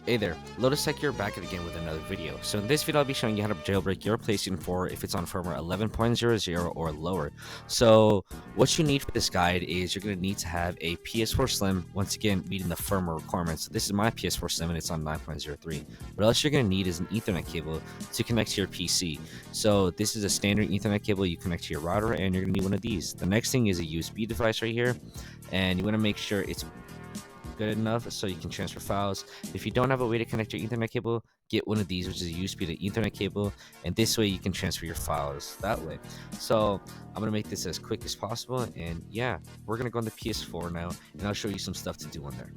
Hey there, Lotus Tech here, back again with another video. So in this video I'll be showing you how to jailbreak your PlayStation 4 if it's on firmware 11.00 or lower. So what you need for this guide is you're going to need to have a PS4 Slim, once again meeting the firmware requirements. So this is my PS4 Slim and it's on 9.03. What else you're going to need is an Ethernet cable to connect to your PC. So this is a standard Ethernet cable you connect to your router, and you're going to need one of these. The next thing is a USB device right here, and you want to make sure it's good enough so you can transfer files. If you don't have a way to connect your Ethernet cable, get one of these, which is a USB to Ethernet cable, and this way you can transfer your files that way. So I'm gonna make this as quick as possible, and yeah, we're gonna go on the PS4 now, and I'll show you some stuff to do on there.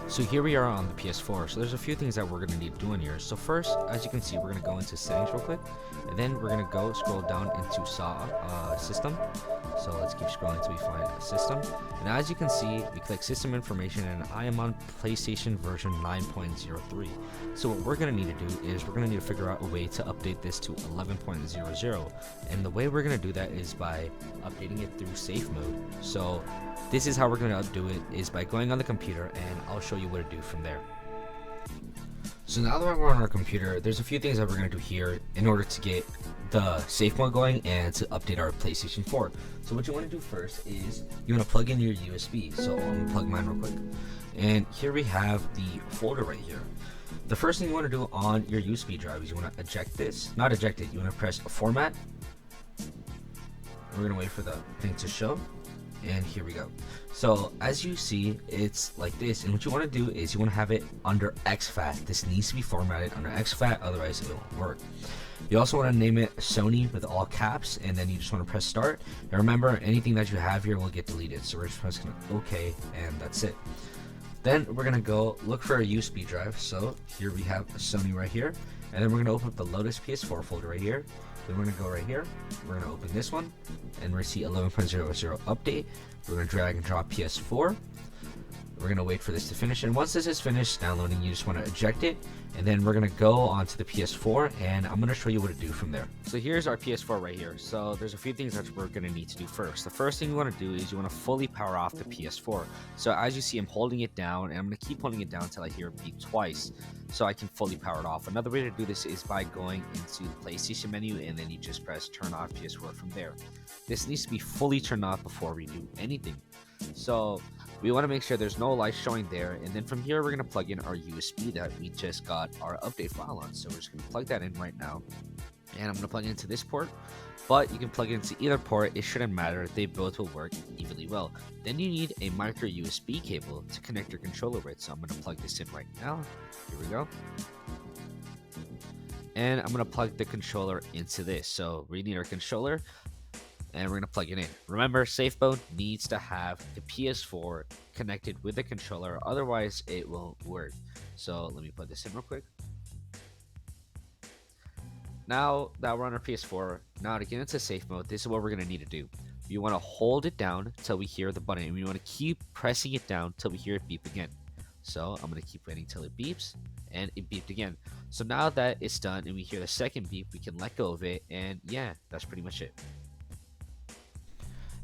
So here we are on the PS4. So there's a few things that we're going to need to do in here. So first, as you can see, we're going to go into settings real quick, and then we're going to scroll down into system. So let's keep scrolling until we find system. And as you can see, we click system information, and I am on PlayStation version 9.03. So what we're going to need to do is we're going to need to figure out a way to update this to 11.00. And the way we're going to do that is by updating it through safe mode. So this is how we're going to do it, is by going on the computer, and I'll show you what to do from there. So now that we're on our computer, there's a few things that we're going to do here in order to get the safe mode going and to update our PlayStation 4. So what you want to do first is you want to plug in your USB. So I'm going to plug mine real quick. And here we have the folder right here. The first thing you want to do on your USB drive is you want to eject this. Not eject it, you want to press format. We're going to wait for the thing to show. And here we go. So as you see, it's like this, and what you want to do is you want to have it under exFAT. This needs to be formatted under exFAT, otherwise it won't work. You also want to name it Sony with all caps, and then you just want to press start. And remember, anything that you have here will get deleted, so we're just pressing OK, and that's it. Then we're going to go look for a USB drive. So here we have a Sony right here, and then we're going to open up the Lotus PS4 folder right here. Then we're going to go right here, we're going to open this one, and we're going to see 11.00 update. We're going to drag and drop PS4. We're going to wait for this to finish, and once this is finished downloading, you just want to eject it, and then we're going to go onto the PS4, and I'm going to show you what to do from there. So here's our PS4 right here. So there's a few things that we're going to need to do first. The first thing you want to do is you want to fully power off the PS4. So as you see, I'm holding it down, and I'm going to keep holding it down until I hear it beep twice, so I can fully power it off. Another way to do this is by going into the PlayStation menu, and then you just press turn off PS4 from there. This needs to be fully turned off before we do anything. So we want to make sure there's no light showing there, and then from here we're going to plug in our USB that we just got our update file on. So we're just going to plug that in right now, and I'm going to plug it into this port, but you can plug it into either port, it shouldn't matter, they both will work evenly well. Then you need a micro USB cable to connect your controller with, so I'm going to plug this in right now. Here we go. And I'm going to plug the controller into this. So we need our controller, and we're going to plug it in. Remember, safe mode needs to have the PS4 connected with the controller, otherwise it won't work. So let me put this in real quick. Now that we're on our PS4, now to get into safe mode, this is what we're going to need to do. You want to hold it down till we hear the button, and we want to keep pressing it down till we hear it beep again. So I'm going to keep waiting till it beeps, and it beeped again. So now that it's done and we hear the second beep, we can let go of it, and yeah, that's pretty much it.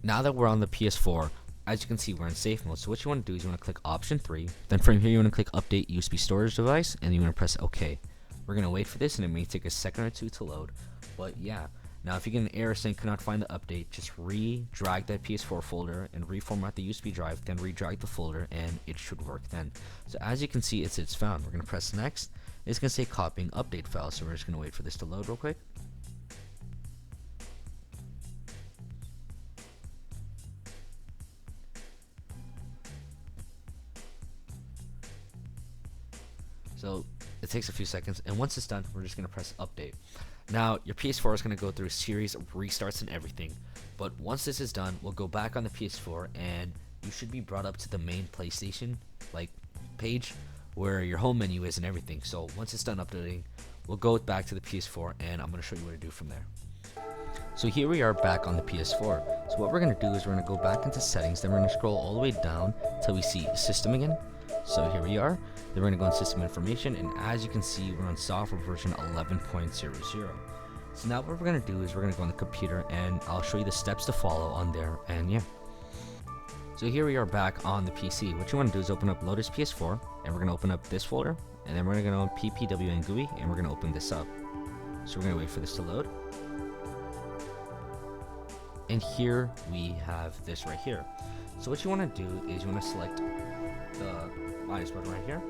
Now that we're on the PS4, as you can see, we're in safe mode. So what you want to do is you want to click option 3. Then from here you want to click update USB storage device, and you want to press OK. We're going to wait for this, and it may take a second or two to load. But yeah, now if you get an error saying cannot find the update, just re-drag that PS4 folder and reformat the USB drive, then re-drag the folder, and it should work then. So as you can see, it's found. We're going to press next. It's going to say copying update file, so we're just going to wait for this to load real quick. So it takes a few seconds, and once it's done, we're just going to press update. Now your PS4 is going to go through a series of restarts and everything, but once this is done, we'll go back on the PS4, and you should be brought up to the main PlayStation page where your home menu is and everything. So once it's done updating, we'll go back to the PS4, and I'm going to show you what to do from there. So here we are back on the PS4. So what we're going to do is we're going to go back into settings, then we're going to scroll all the way down till we see system again. So here we are. Then we're going to go on system information, and as you can see, we're on software version 11.00. So now what we're going to do is we're going to go on the computer, and I'll show you the steps to follow on there, and yeah. So here we are back on the PC. What you want to do is open up Lotus PS4, and we're going to open up this folder, and then we're going to go on ppwn GUI, and we're going to open this up. So we're going to wait for this to load. And here we have this right here. So what you want to do is you want to select the minus button right here.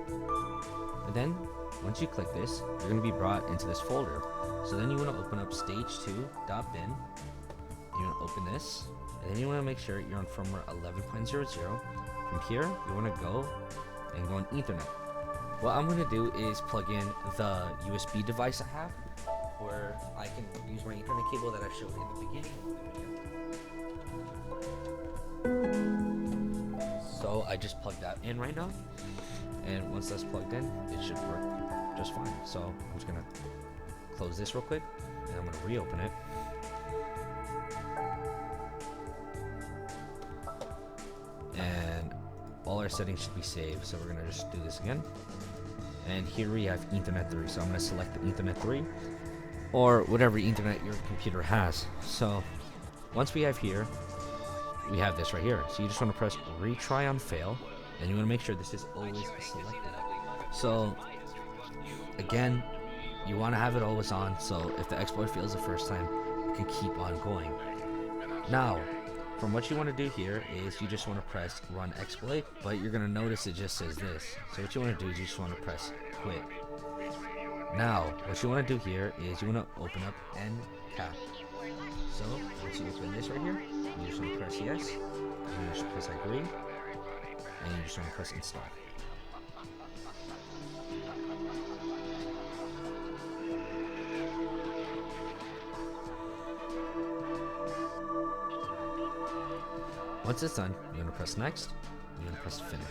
And then once you click this, you're going to be brought into this folder. So then you want to open up stage2.bin. You want to open this. And then you want to make sure you're on firmware 11.00. From here, you want to go and go on Ethernet. What I'm going to do is plug in the USB device I have, where I can use my Ethernet cable that I showed in the beginning of the video. So I just plugged that in right now, and once that's plugged in, it should work just fine. So I'm just going to close this real quick, and I'm going to reopen it. And all our settings should be saved, so we're going to just do this again. And here we have Ethernet 3, so I'm going to select the Ethernet 3 or whatever Ethernet your computer has. So once we have here, we have this right here. So you just want to press retry on fail, and you want to make sure this is always selected. So again, you want to have it always on, so if the exploit fails the first time, you can keep on going. Now, from what you want to do here is you just want to press run exploit, but you're going to notice it just says this. So what you want to do is you just want to press quit. Now, what you want to do here is you want to open up NCAP. So once you open this right here, you just want to press yes, and you just press agree, and you just want to press install. Once it's done, you're going to press next, you're going to press finish.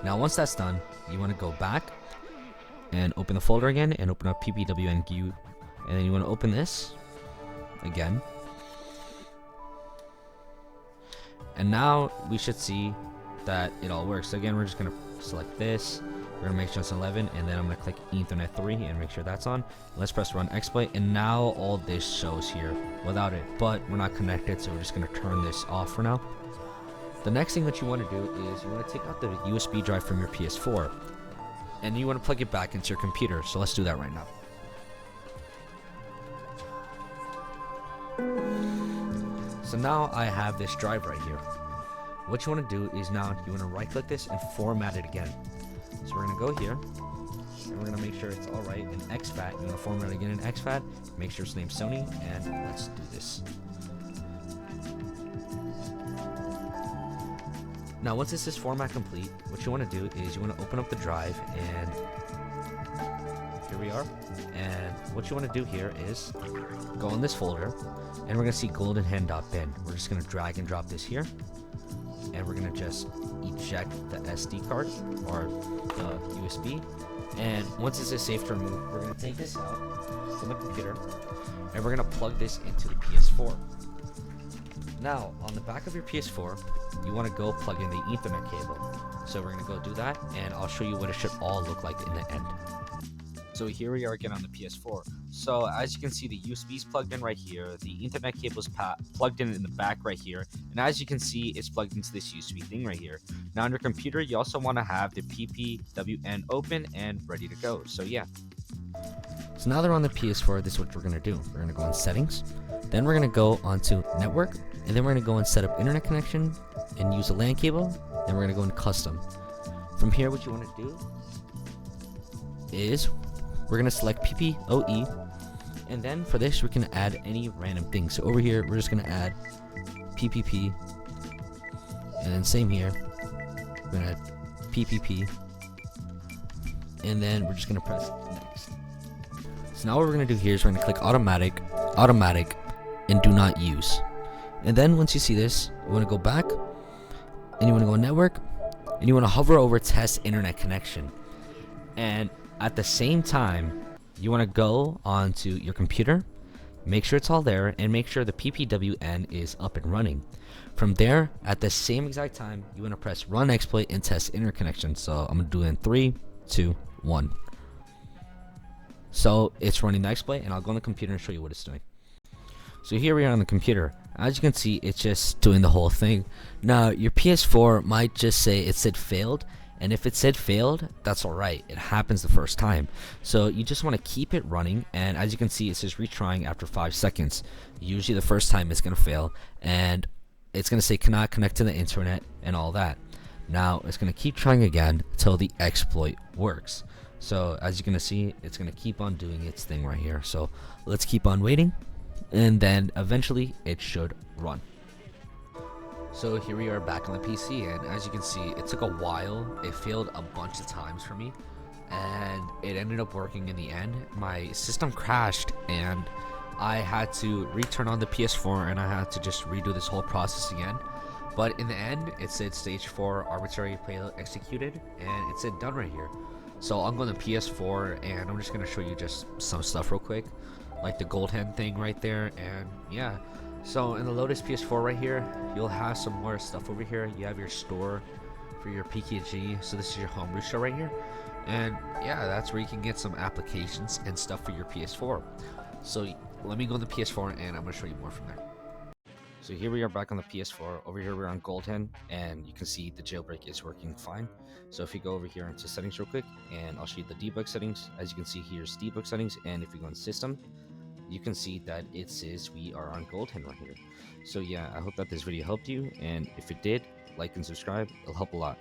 Now once that's done, you want to go back and open the folder again and open up ppwn GUI, and then you want to open this again. And now we should see that it all works. So again, we're just going to select this. We're going to make sure it's 11, and then I'm going to click Ethernet 3 and make sure that's on. Let's press run exploit, and now all this shows here without it, but we're not connected, so we're just going to turn this off for now. The next thing that you want to do is you want to take out the USB drive from your PS4, and you want to plug it back into your computer. So let's do that right now. So now I have this drive right here. What you want to do is now you want to right click this and format it again. So we're going to go here, and we're going to make sure it's alright in exFAT. You want to format it again in exFAT, make sure it's named Sony, and let's do this. Now once this is format complete, what you want to do is you want to open up the drive, and here we are. And what you want to do here is go in this folder, and we're going to see goldenhen.bin. We're just going to drag and drop this here, and we're going to just eject the SD card or the USB. And once this is safe to remove, we're going to take this out from the computer, and we're going to plug this into the PS4. Now on the back of your PS4, you want to go plug in the Ethernet cable. So we're going to go do that, and I'll show you what it should all look like in the end. So here we are again on the PS4. So as you can see, the USB is plugged in right here. The Ethernet cable is plugged in the back right here. And as you can see, it's plugged into this USB thing right here. Now on your computer, you also want to have the ppwn open and ready to go. So yeah. So now they're on the PS4, this is what we're going to do. We're going to go on settings. Then we're going to go onto network. And then we're going to go and set up internet connection and use a LAN cable. Then we're going to go in custom. From here, what you want to do is we're going to select PPOE, and then for this we can add any random thing. So over here we're just going to add PPP, and then same here we're going to add PPP, and then we're just going to press next. So now what we're going to do here is we're going to click automatic, and do not use. And then once you see this, you want to go back, and you want to go on network, and you want to hover over test internet connection. And at the same time, you want to go onto your computer, make sure it's all there, and make sure the ppwn is up and running. From there, at the same exact time, you want to press run exploit and test internet connection. So I'm going to do it in 3, 2, 1. So it's running the exploit, and I'll go on the computer and show you what it's doing. So here we are on the computer. As you can see, it's just doing the whole thing. Now your PS4 might just say it said failed, and if it said failed, that's alright, it happens the first time. So you just want to keep it running, and as you can see, it says retrying after 5 seconds. Usually the first time it's going to fail, and it's going to say cannot connect to the internet and all that. Now it's going to keep trying again until the exploit works. So as you can see, it's going to keep on doing its thing right here. So let's keep on waiting, and then eventually it should run. So here we are back on the PC, and as you can see, it took a while. It failed a bunch of times for me, and it ended up working in the end. My system crashed, and I had to return on the PS4, and I had to just redo this whole process again. But in the end, it said stage 4 arbitrary payload executed, and it said done right here. So I'm going to PS4, and I'm just going to show you just some stuff real quick, like the gold hen thing right there, and yeah. So in the Lotus PS4 right here, you'll have some more stuff over here. You have your store for your PKG. So this is your homebrew store right here. And yeah, that's where you can get some applications and stuff for your PS4. So let me go on the PS4 and I'm going to show you more from there. So here we are back on the PS4. Over here we're on Gold Hen, and you can see the jailbreak is working fine. So if you go over here into settings real quick, and I'll show you the debug settings. As you can see, here's debug settings, and if you go on system, you can see that it says we are on Gold Hen right here. So yeah, I hope that this video helped you, and if it did, like and subscribe, it'll help a lot.